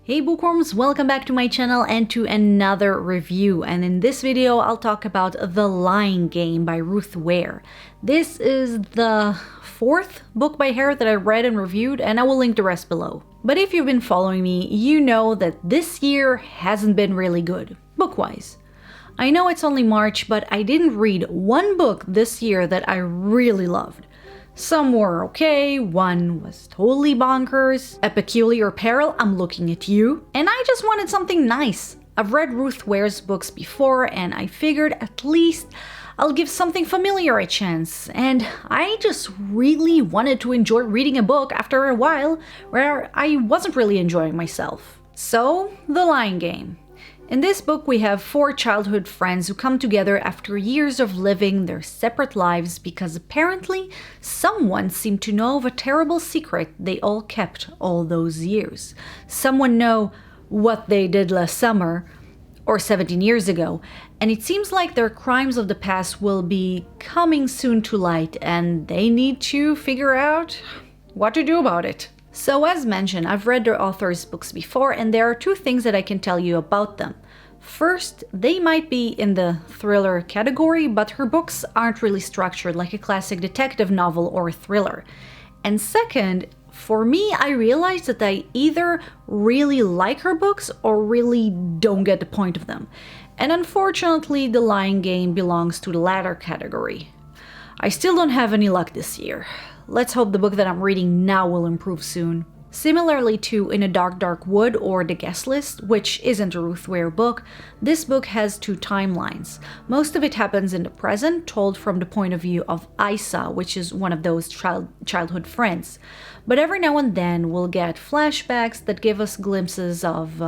Hey bookworms, welcome back to my channel and to another review, and in this video I'll talk about The Lying Game by Ruth Ware. This is the fourth book by her that I read and reviewed, and I will link the rest below. But if you've been following me, you know that this year hasn't been really good, book-wise. I know it's only March, but I didn't read one book this year that I really loved. Some were okay, one was totally bonkers, A Peculiar Peril, I'm Looking at You, and I just wanted something nice. I've read Ruth Ware's books before and I figured at least I'll give something familiar a chance, and I just really wanted to enjoy reading a book after a while where I wasn't really enjoying myself. So, The Lying Game. In this book, we have four childhood friends who come together after years of living their separate lives because apparently someone seemed to know of a terrible secret they all kept all those years. Someone know what they did last summer, or 17 years ago, and it seems like their crimes of the past will be coming soon to light, and they need to figure out what to do about it. So as mentioned, I've read their authors' books before, and there are two things that I can tell you about them. First, they might be in the thriller category, but her books aren't really structured like a classic detective novel or thriller. And second, for me, I realized that I either really like her books or really don't get the point of them. And unfortunately, The Lying Game belongs to the latter category. I still don't have any luck this year. Let's hope the book that I'm reading now will improve soon. Similarly to In a Dark, Dark Wood or The Guest List, which isn't a Ruth Ware book, this book has two timelines. Most of it happens in the present, told from the point of view of Isa, which is one of those childhood friends. But every now and then we'll get flashbacks that give us glimpses of,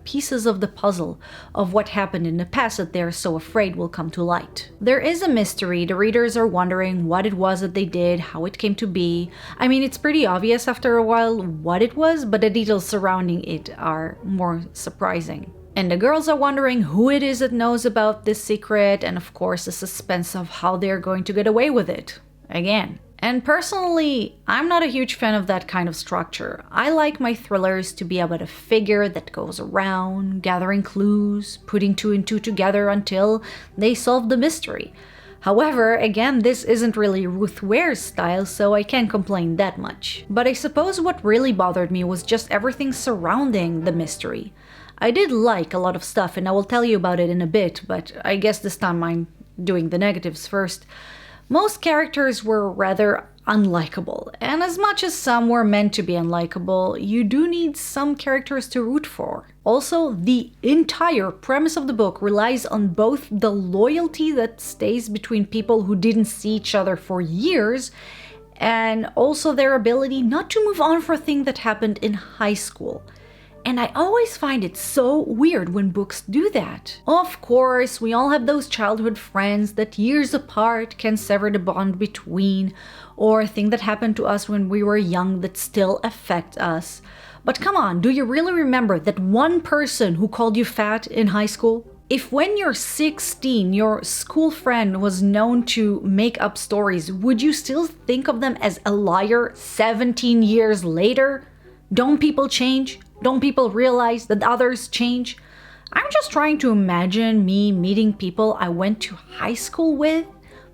pieces of the puzzle of what happened in the past that they're so afraid will come to light. There is a mystery. The readers are wondering what it was that they did, how it came to be. I mean, it's pretty obvious after a while what it was, but the details surrounding it are more surprising. And the girls are wondering who it is that knows about this secret, and of course the suspense of how they're going to get away with it. Again. And personally, I'm not a huge fan of that kind of structure. I like my thrillers to be about a figure that goes around, gathering clues, putting two and two together until they solve the mystery. However, again, this isn't really Ruth Ware's style, so I can't complain that much. But I suppose what really bothered me was just everything surrounding the mystery. I did like a lot of stuff, and I will tell you about it in a bit, but I guess this time I'm doing the negatives first. Most characters were rather unlikable, and as much as some were meant to be unlikable, you do need some characters to root for. Also, the entire premise of the book relies on both the loyalty that stays between people who didn't see each other for years, and also their ability not to move on for a thing that happened in high school. And I always find it so weird when books do that. Of course, we all have those childhood friends that years apart can sever the bond between, or a thing that happened to us when we were young that still affect us. But come on, do you really remember that one person who called you fat in high school? If when you're 16, your school friend was known to make up stories, would you still think of them as a liar 17 years later? Don't people change? Don't people realize that others change? I'm just trying to imagine me meeting people I went to high school with.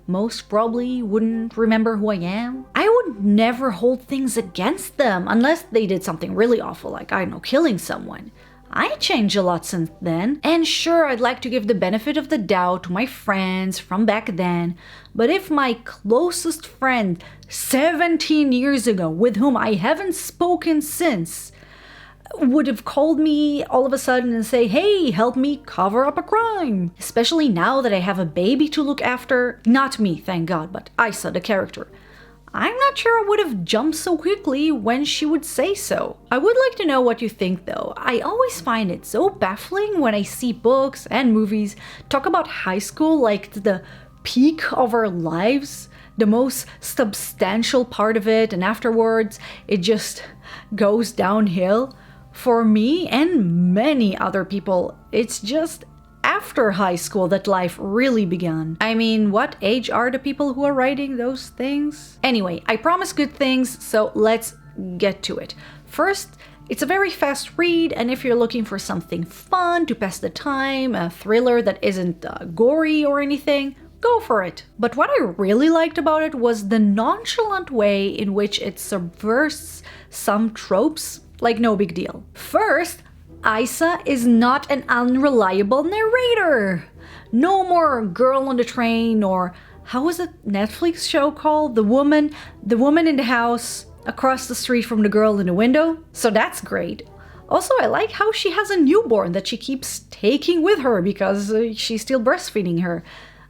Most probably wouldn't remember who I am. I would never hold things against them unless they did something really awful, like, I don't know, killing someone. I changed a lot since then, and sure, I'd like to give the benefit of the doubt to my friends from back then, but if my closest friend 17 years ago, with whom I haven't spoken since, would have called me all of a sudden and say, hey, help me cover up a crime. Especially now that I have a baby to look after. Not me, thank God, but Isa, the character. I'm not sure I would have jumped so quickly when she would say so. I would like to know what you think though. I always find it so baffling when I see books and movies talk about high school like the peak of our lives, the most substantial part of it, and afterwards it just goes downhill. For me and many other people, it's just after high school that life really began. I mean, what age are the people who are writing those things? Anyway, I promise good things, so let's get to it. First, it's a very fast read, and if you're looking for something fun to pass the time, a thriller that isn't gory or anything, go for it. But what I really liked about it was the nonchalant way in which it subverts some tropes, like no big deal. First, Isa is not an unreliable narrator. No more Girl on the Train, or how was it Netflix show called? The woman in the house across the street from the girl in the window. So that's great. Also, I like how she has a newborn that she keeps taking with her because she's still breastfeeding her.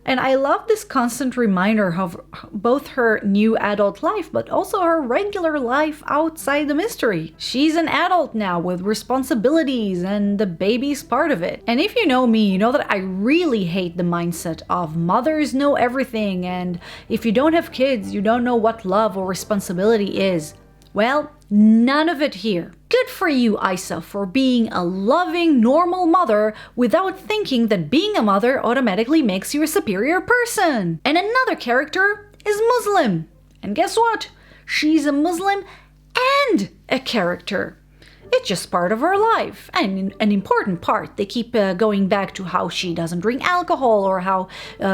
And I love this constant reminder of both her new adult life, but also her regular life outside the mystery. She's an adult now with responsibilities, and the baby's part of it. And if you know me, you know that I really hate the mindset of mothers know everything, and if you don't have kids, you don't know what love or responsibility is. Well, none of it here. Good for you, Isa, for being a loving, normal mother without thinking that being a mother automatically makes you a superior person. And another character is Muslim. And guess what? She's a Muslim and a character. It's just part of her life, and an important part. They keep going back to how she doesn't drink alcohol, or how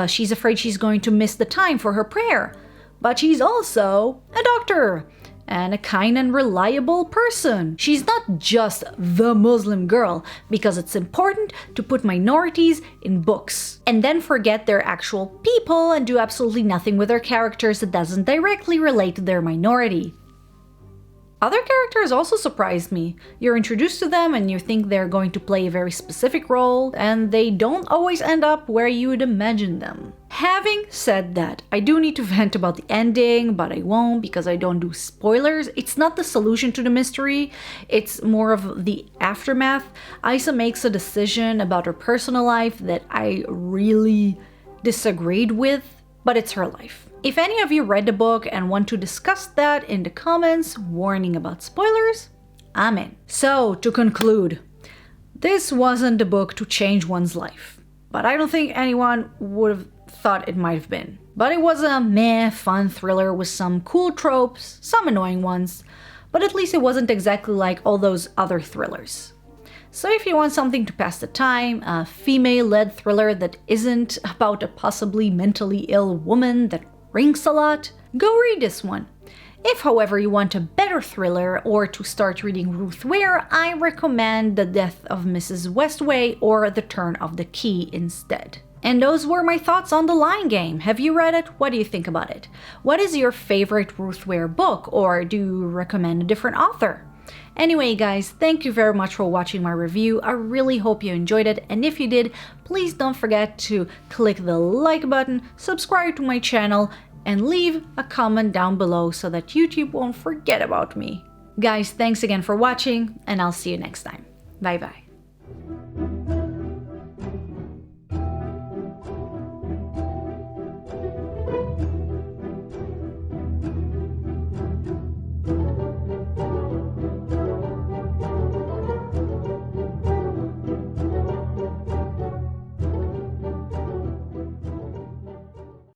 she's afraid she's going to miss the time for her prayer. But she's also a doctor and a kind and reliable person. She's not just the Muslim girl, because it's important to put minorities in books and then forget they're actual people and do absolutely nothing with their characters that doesn't directly relate to their minority. Other characters also surprised me. You're introduced to them and you think they're going to play a very specific role, and they don't always end up where you would imagine them. Having said that, I do need to vent about the ending, but I won't because I don't do spoilers. It's not the solution to the mystery, it's more of the aftermath. Isa makes a decision about her personal life that I really disagreed with, but it's her life. If any of you read the book and want to discuss that in the comments, warning about spoilers, I'm in. So, to conclude, this wasn't the book to change one's life, but I don't think anyone would have thought it might have been. But it was a meh, fun thriller with some cool tropes, some annoying ones, but at least it wasn't exactly like all those other thrillers. So if you want something to pass the time, a female-led thriller that isn't about a possibly mentally ill woman that drinks a lot, go read this one. If, however, you want a better thriller or to start reading Ruth Ware, I recommend The Death of Mrs. Westaway or The Turn of the Key instead. And those were my thoughts on The Lying Game. Have you read it? What do you think about it? What is your favorite Ruth Ware book, or do you recommend a different author? Anyway, guys, thank you very much for watching my review. I really hope you enjoyed it, and if you did, please don't forget to click the like button, subscribe to my channel, and leave a comment down below so that YouTube won't forget about me. Guys, thanks again for watching, and I'll see you next time. Bye bye.